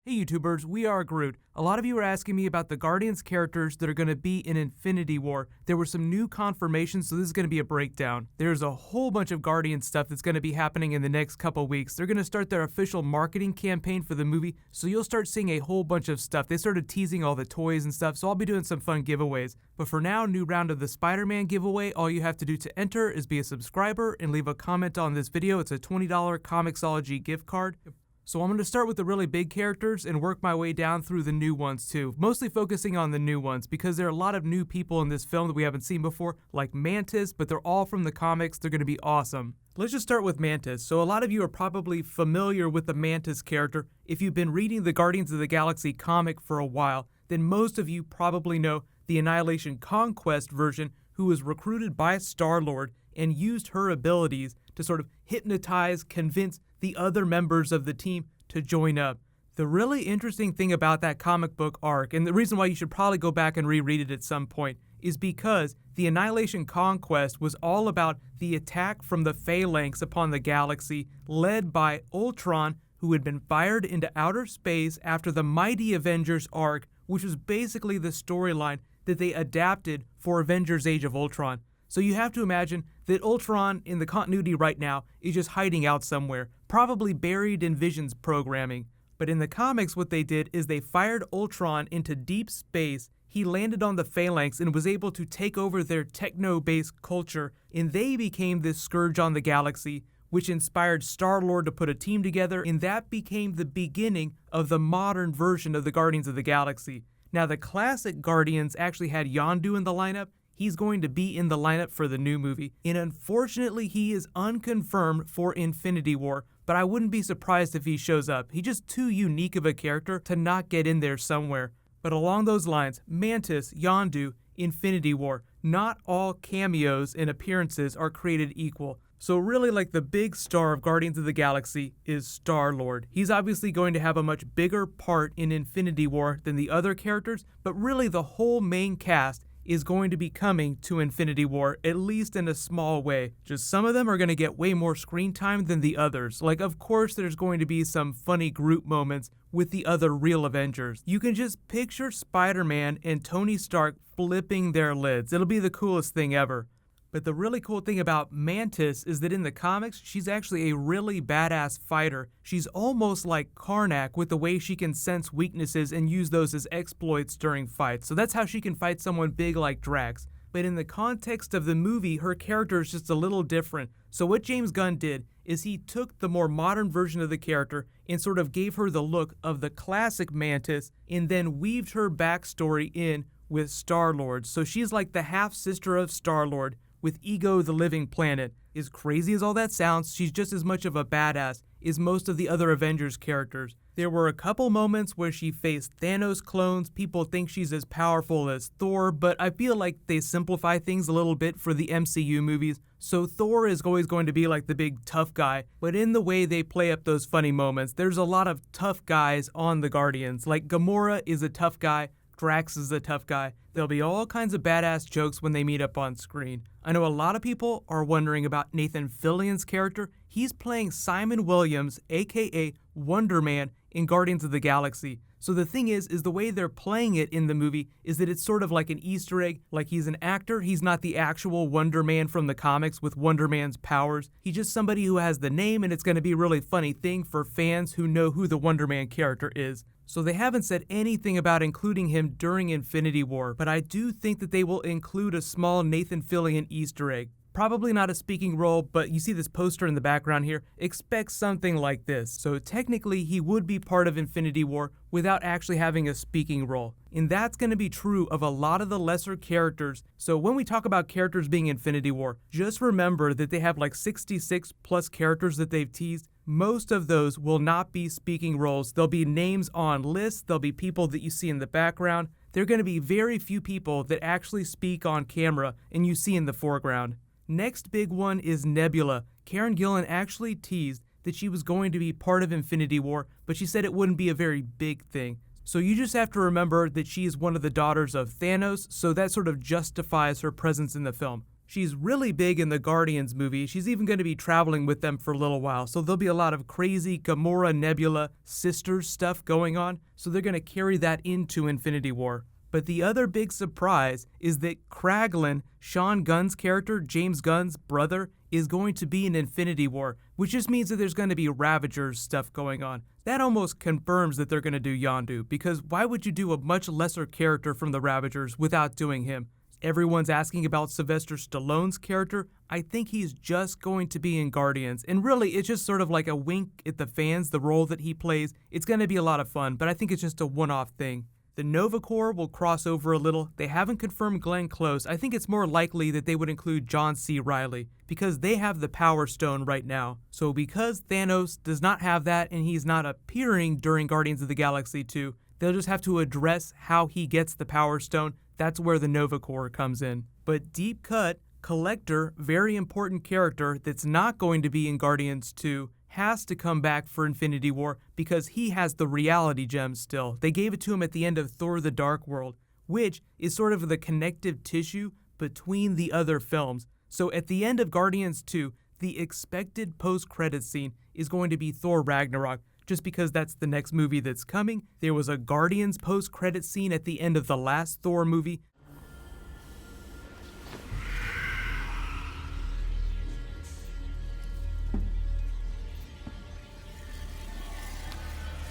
Hey YouTubers, we are Groot. A lot of you are asking me about the Guardians characters that are going to be in Infinity War. There were some new confirmations, so this is going to be a breakdown. There's a whole bunch of Guardians stuff that's going to be happening in the next couple weeks. They're going to start their official marketing campaign for the movie, so you'll start seeing a whole bunch of stuff. They started teasing all the toys and stuff, so I'll be doing some fun giveaways. But for now, new round of the Spider-Man giveaway. All you have to do to enter is be a subscriber and leave a comment on this video. It's a $20 Comixology gift card. So I'm going to start with the really big characters and work my way down through the new ones too, mostly focusing on the new ones because there are a lot of new people in this film that we haven't seen before, like Mantis, but they're all from the comics. They're going to be awesome. Let's just start with Mantis. So a lot of you are probably familiar with the Mantis character. If you've been reading the Guardians of the Galaxy comic for a while, then most of you probably know the Annihilation Conquest version, who was recruited by Star-Lord and used her abilities to sort of hypnotize, convince the other members of the team to join up. The really interesting thing about that comic book arc, and the reason why you should probably go back and reread it at some point, is because the Annihilation Conquest was all about the attack from the Phalanx upon the galaxy, led by Ultron, who had been fired into outer space after the Mighty Avengers arc, which was basically the storyline that they adapted for Avengers Age of Ultron. So you have to imagine that Ultron in the continuity right now is just hiding out somewhere, probably buried in Vision's programming. But in the comics, what they did is they fired Ultron into deep space. He landed on the Phalanx and was able to take over their techno-based culture, and they became this scourge on the galaxy, which inspired Star-Lord to put a team together, and that became the beginning of the modern version of the Guardians of the Galaxy. Now, the classic Guardians actually had Yondu in the lineup. He's going to be in the lineup for the new movie, and unfortunately he is unconfirmed for Infinity War, but I wouldn't be surprised if he shows up. He's just too unique of a character to not get in there somewhere. But along those lines, Mantis, Yondu, Infinity War, not all cameos and appearances are created equal. So really, like, the big star of Guardians of the Galaxy is Star-Lord. He's obviously going to have a much bigger part in Infinity War than the other characters, but really the whole main cast is going to be coming to Infinity War, at least in a small way. Just some of them are going to get way more screen time than the others. Like, of course, there's going to be some funny group moments with the other real Avengers. You can just picture Spider-Man and Tony Stark flipping their lids. It'll be the coolest thing ever. But the really cool thing about Mantis is that in the comics, she's actually a really badass fighter. She's almost like Karnak with the way she can sense weaknesses and use those as exploits during fights. So that's how she can fight someone big like Drax. But in the context of the movie, her character is just a little different. So what James Gunn did is he took the more modern version of the character and sort of gave her the look of the classic Mantis and then weaved her backstory in with Star-Lord. So she's like the half-sister of Star-Lord, with Ego the Living Planet. As crazy as all that sounds, she's just as much of a badass as most of the other Avengers characters. There were a couple moments where she faced Thanos clones. People think she's as powerful as Thor, but I feel like they simplify things a little bit for the MCU movies. So Thor is always going to be like the big tough guy, but in the way they play up those funny moments, there's a lot of tough guys on the Guardians. Like Gamora is a tough guy, Drax is a tough guy. There'll be all kinds of badass jokes when they meet up on screen. I know a lot of people are wondering about Nathan Fillion's character. He's playing Simon Williams, aka Wonder Man, in Guardians of the Galaxy. So the thing is the way they're playing it in the movie is that it's sort of like an Easter egg, like he's an actor. He's not the actual Wonder Man from the comics with Wonder Man's powers. He's just somebody who has the name, and it's going to be a really funny thing for fans who know who the Wonder Man character is. So they haven't said anything about including him during Infinity War, but I do think that they will include a small Nathan Fillion Easter egg. Probably not a speaking role, but you see this poster in the background here. Expect something like this. So technically, he would be part of Infinity War without actually having a speaking role. And that's going to be true of a lot of the lesser characters. So when we talk about characters being Infinity War, just remember that they have like 66 plus characters that they've teased. Most of those will not be speaking roles. There'll be names on lists. There'll be people that you see in the background. There are going to be very few people that actually speak on camera and you see in the foreground. Next big one is Nebula. Karen Gillan actually teased that she was going to be part of Infinity War, but she said it wouldn't be a very big thing. So you just have to remember that she is one of the daughters of Thanos, so that sort of justifies her presence in the film. She's really big in the Guardians movie. She's even going to be traveling with them for a little while. So there'll be a lot of crazy Gamora Nebula sisters stuff going on. So they're going to carry that into Infinity War. But the other big surprise is that Kraglin, Sean Gunn's character, James Gunn's brother, is going to be in Infinity War, which just means that there's going to be Ravagers stuff going on. That almost confirms that they're going to do Yondu, because why would you do a much lesser character from the Ravagers without doing him? Everyone's asking about Sylvester Stallone's character. I think he's just going to be in Guardians. And really, it's just sort of like a wink at the fans, the role that he plays. It's going to be a lot of fun, but I think it's just a one-off thing. The Nova Corps will cross over a little. They haven't confirmed Glenn Close. I think it's more likely that they would include John C. Reilly because they have the Power Stone right now. So because Thanos does not have that and he's not appearing during Guardians of the Galaxy 2, they'll just have to address how he gets the Power Stone. That's where the Nova Corps comes in. But Deep Cut, Collector, very important character that's not going to be in Guardians 2, has to come back for Infinity War because he has the reality gem still. They gave it to him at the end of Thor the Dark World, which is sort of the connective tissue between the other films. So at the end of Guardians 2, the expected post-credits scene is going to be Thor Ragnarok, just because that's the next movie that's coming. There was a Guardians post-credits scene at the end of the last Thor movie.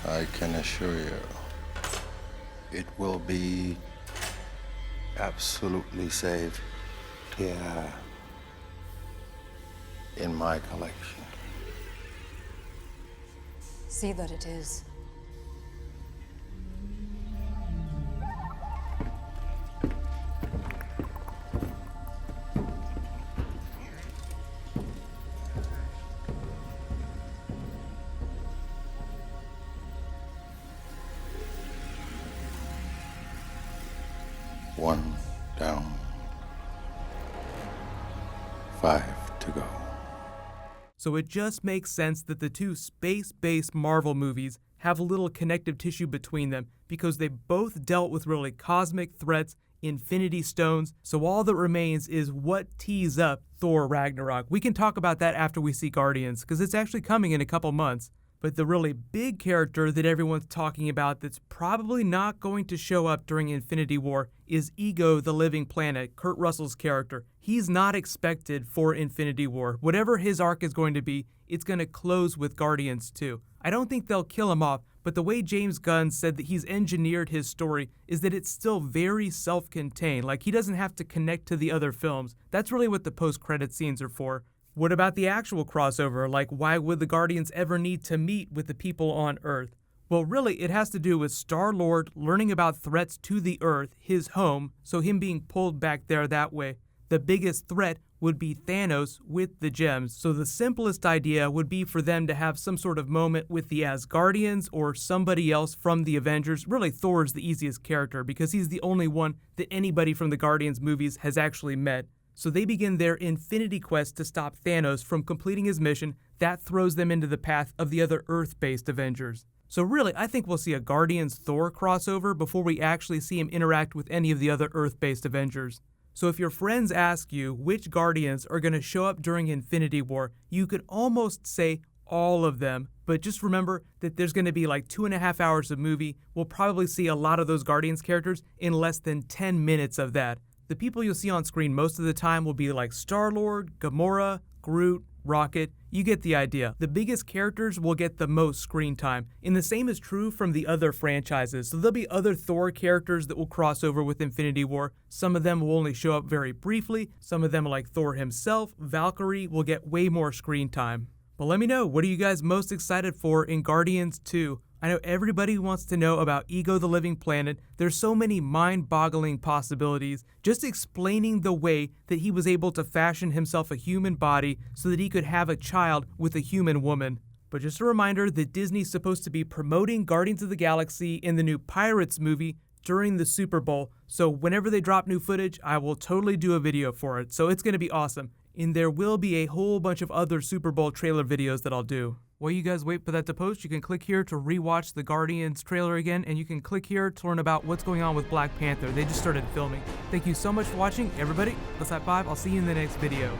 I can assure you, it will be absolutely safe here in my collection. See that it is. One down, 5 to go. So it just makes sense that the two space-based Marvel movies have a little connective tissue between them because they both dealt with really cosmic threats, Infinity Stones, so all that remains is what tees up Thor Ragnarok. We can talk about that after we see Guardians because it's actually coming in a couple months. But the really big character that everyone's talking about that's probably not going to show up during Infinity War is Ego the Living Planet, Kurt Russell's character. He's not expected for Infinity War. Whatever his arc is going to be, it's going to close with Guardians 2. I don't think they'll kill him off, but the way James Gunn said that he's engineered his story is that it's still very self-contained. Like, he doesn't have to connect to the other films. That's really what the post-credit scenes are for. What about the actual crossover? Like, why would the Guardians ever need to meet with the people on Earth? Well, really, it has to do with Star-Lord learning about threats to the Earth, his home, so him being pulled back there that way. The biggest threat would be Thanos with the gems, so the simplest idea would be for them to have some sort of moment with the Asgardians or somebody else from the Avengers. Really, Thor is the easiest character because he's the only one that anybody from the Guardians movies has actually met. So they begin their Infinity Quest to stop Thanos from completing his mission. That throws them into the path of the other Earth-based Avengers. So really, I think we'll see a Guardians-Thor crossover before we actually see him interact with any of the other Earth-based Avengers. So if your friends ask you which Guardians are going to show up during Infinity War, you could almost say all of them. But just remember that there's going to be like 2.5 hours of movie. We'll probably see a lot of those Guardians characters in less than 10 minutes of that. The people you'll see on screen most of the time will be like Star-Lord, Gamora, Groot, Rocket. You get the idea. The biggest characters will get the most screen time. And the same is true from the other franchises. So there'll be other Thor characters that will cross over with Infinity War. Some of them will only show up very briefly. Some of them, like Thor himself, Valkyrie, will get way more screen time. But let me know, what are you guys most excited for in Guardians 2? I know everybody wants to know about Ego the Living Planet. There's so many mind-boggling possibilities. Just explaining the way that he was able to fashion himself a human body so that he could have a child with a human woman. But just a reminder that Disney's supposed to be promoting Guardians of the Galaxy in the new Pirates movie during the Super Bowl. So whenever they drop new footage, I will totally do a video for it. So it's going to be awesome. And there will be a whole bunch of other Super Bowl trailer videos that I'll do. While you guys wait for that to post, you can click here to rewatch the Guardians trailer again, and you can click here to learn about what's going on with Black Panther. They just started filming. Thank you so much for watching, everybody. Let's high five. I'll see you in the next video.